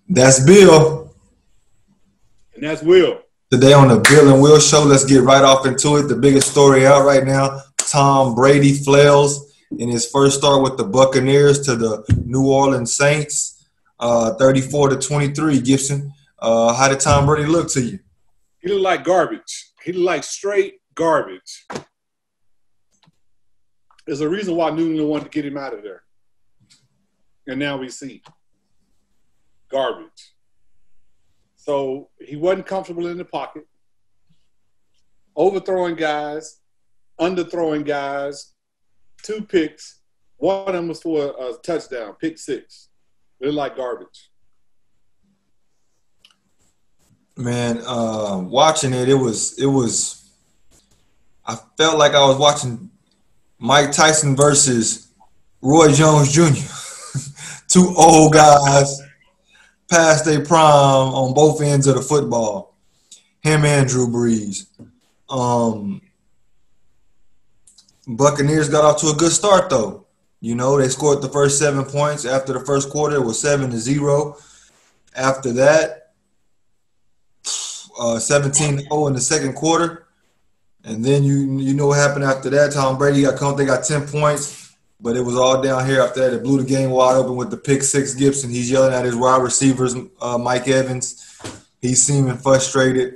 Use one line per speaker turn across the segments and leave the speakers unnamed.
That's Bill.
And that's Will.
Today on the Bill and Will Show, let's get right off into it. The biggest story out right now, Tom Brady Fails in his first start with the Buccaneers to the New Orleans Saints, 34-23. Gibson, how did Tom Brady look to you?
He looked like garbage. He looked like straight garbage. There's a reason why New England wanted to get him out of there. And now we see garbage. So he wasn't comfortable in the pocket, overthrowing guys, underthrowing guys, 2 picks. One of them was for a touchdown, pick 6. They're like garbage.
Man, watching it, it was. I felt like I was watching Mike Tyson versus Roy Jones Jr. 2 old guys past their prime on both ends of the football. Him and Drew Brees. Buccaneers got off to a good start though. You know, they scored the first 7 points. After the first quarter, it was 7-0. After that, 17-0 in the second quarter. And then you know what happened after that. Tom Brady got 10 points. But it was all down here after that. It blew the game wide open with the pick 6 Gibson. He's yelling at his wide receivers, Mike Evans. He's seeming frustrated.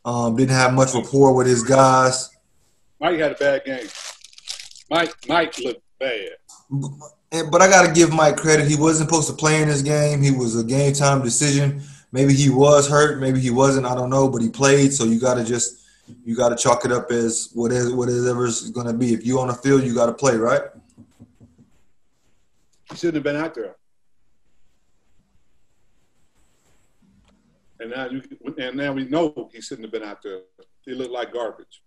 Didn't have much rapport with his guys.
Mike had a bad game. Mike looked bad.
But I got to give Mike credit. He wasn't supposed to play in this game. He was a game time decision. Maybe he was hurt. Maybe he wasn't. I don't know. But he played. So you got to chalk it up as whatever's going to be. If you on the field, you got to play, right?
He shouldn't have been out there. And now we know he shouldn't have been out there. He looked like garbage.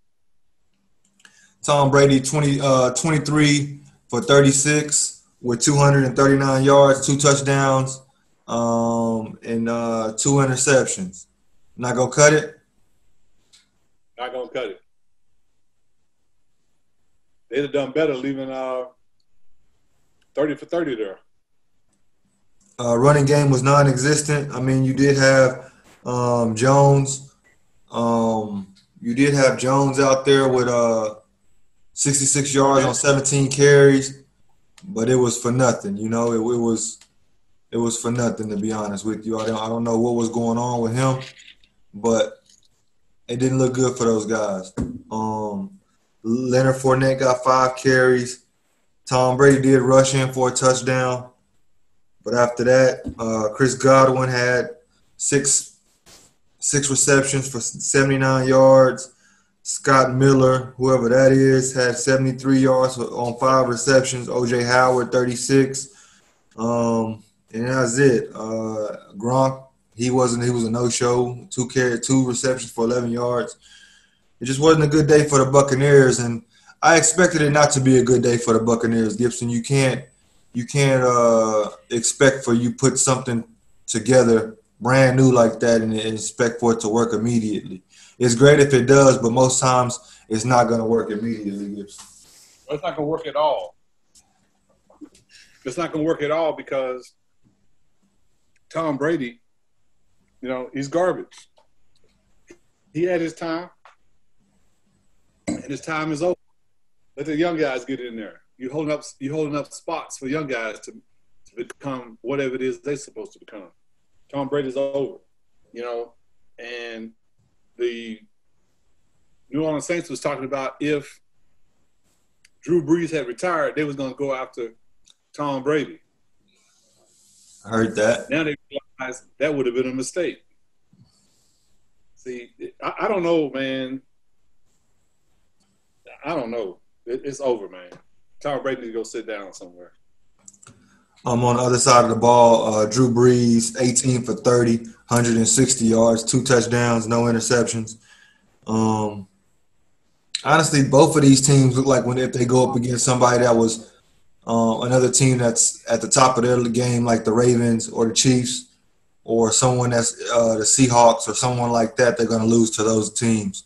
Tom Brady, 23 for 36 with 239 yards, 2 touchdowns, and 2 interceptions. Not going to cut it?
Not going to cut it. They'd have done better leaving 30 for 30 there.
Running game was non-existent. I mean, you did have Jones. You did have Jones out there with 66 yards on 17 carries, but it was for nothing. You know, it was for nothing, to be honest with you. I don't know what was going on with him, but it didn't look good for those guys. Leonard Fournette got 5 carries. Tom Brady did rush in for a touchdown. But after that, Chris Godwin had 6 receptions for 79 yards. Scott Miller, whoever that is, had 73 yards on 5 receptions. O.J. Howard, 36. And that's it. Gronk, he was a no-show. 2 receptions for 11 yards. It just wasn't a good day for the Buccaneers, and I expected it not to be a good day for the Buccaneers, Gibson. You can't expect for you put something together brand new like that and expect for it to work immediately. It's great if it does, but most times it's not going to work immediately, Gibson.
Well, it's not going to work at all. It's not going to work at all because Tom Brady, you know, he's garbage. He had his time, and his time is over. Let the young guys get in there. You're holding up spots for young guys to become whatever it is they're supposed to become. Tom Brady's over, you know, and the New Orleans Saints was talking about if Drew Brees had retired, they was going to go after Tom Brady.
I heard that.
Now they realize that would have been a mistake. See, I don't know, man. I don't know. It's over, man. Tom Brady needs to go sit down somewhere.
On the other side of the ball, Drew Brees, 18 for 30, 160 yards, 2 touchdowns, no interceptions. Honestly, both of these teams look like if they go up against somebody that was another team that's at the top of their game, like the Ravens or the Chiefs, or someone that's the Seahawks or someone like that, they're going to lose to those teams.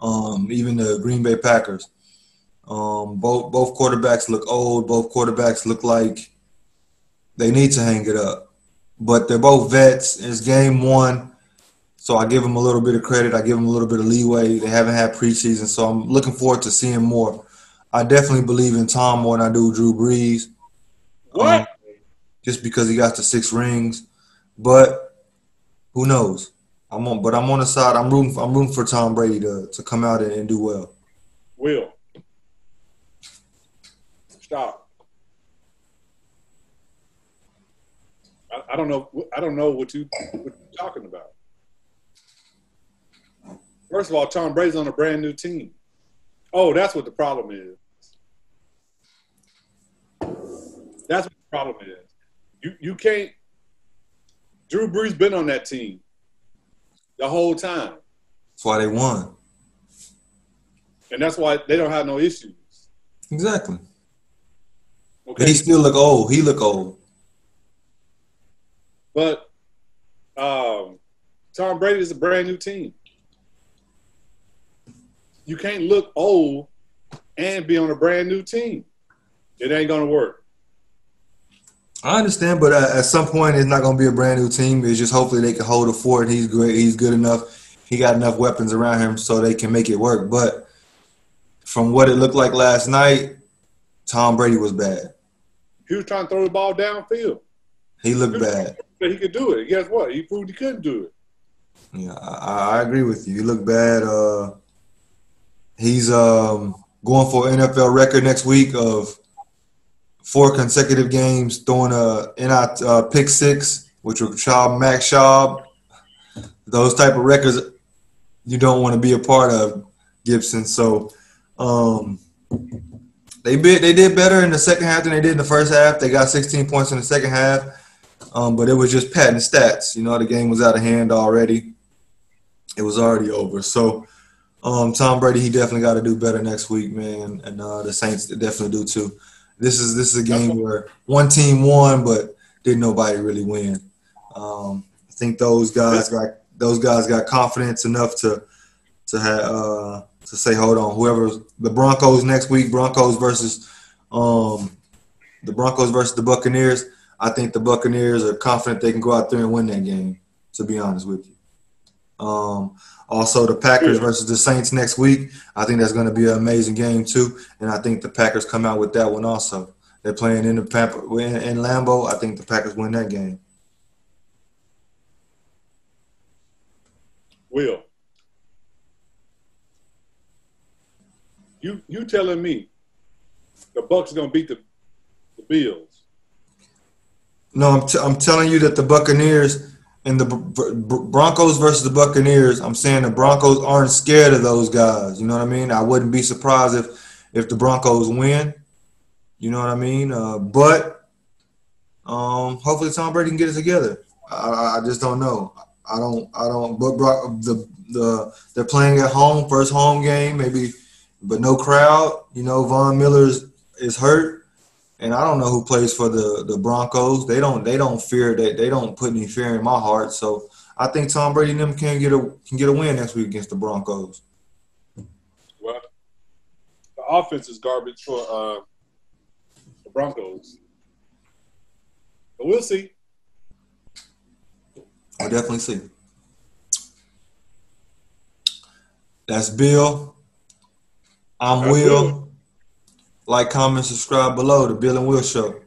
Even the Green Bay Packers. Both quarterbacks look old. Both quarterbacks look like they need to hang it up. but they're both vets. It's game one, so I give them a little bit of credit. I give them a little bit of leeway. They haven't had preseason, so I'm looking forward to seeing more. I definitely believe in Tom more than I do Drew Brees,
What?
just because he got the 6 rings. But who knows? I'm on the side. I'm rooting for Tom Brady to come out and do well.
Will, stop. I don't know. I don't know what you're talking about. First of all, Tom Brady's on a brand new team. Oh, that's what the problem is. That's what the problem is. You can't. Drew Brees been on that team the whole time,
That's why they won.
and that's why they don't have no issues.
Exactly. But
Okay,
he still look old. He look old.
but Tom Brady is a brand new team. You can't look old and be on a brand new team. It ain't gonna work.
I understand, but at some point, it's not going to be a brand new team. It's just hopefully they can hold a fort. He's great. He's good enough. He got enough weapons around him so they can make it work. But from what it looked like last night, Tom Brady was bad.
He was trying to throw the ball downfield.
He looked bad.
But he could do it. And guess what? He proved he couldn't do it.
Yeah, I agree with you. He looked bad. He's going for an NFL record next week of 4 consecutive games throwing a pick six, which will Max Schaub. Those type of records you don't want to be a part of, Gibson. So they did better in the second half than they did in the first half. They got 16 points in the second half, but it was just padding stats. You know, the game was out of hand already. It was already over. So Tom Brady, he definitely got to do better next week, man, and the Saints definitely do too. This is a game where one team won, but didn't nobody really win. I think those guys got confidence enough to say, hold on, whoever the Broncos next week, Broncos versus the Buccaneers. I think the Buccaneers are confident they can go out there and win that game. To be honest with you. Also, the Packers versus the Saints next week. I think that's going to be an amazing game too, and I think the Packers come out with that one also. They're playing in Lambeau. I think the Packers win that game.
Will, you telling me the Bucs are gonna beat the Bills?
No, I'm telling you that the Buccaneers and the Broncos versus the Buccaneers. I'm saying the Broncos aren't scared of those guys. You know what I mean? I wouldn't be surprised if the Broncos win. You know what I mean? But hopefully Tom Brady can get it together. I just don't know. I don't. But they're playing at home, first home game, maybe, but no crowd. You know, Von Miller is hurt, and I don't know who plays for the Broncos. They don't fear that. They don't put any fear in my heart. So I think Tom Brady and them can get a win next week against the Broncos.
Well, the offense is garbage for the Broncos, but we'll see.
We'll definitely see. That's Bill. I'm
That's
Will.
Will.
Like, comment, subscribe below. The Bill and Will Show.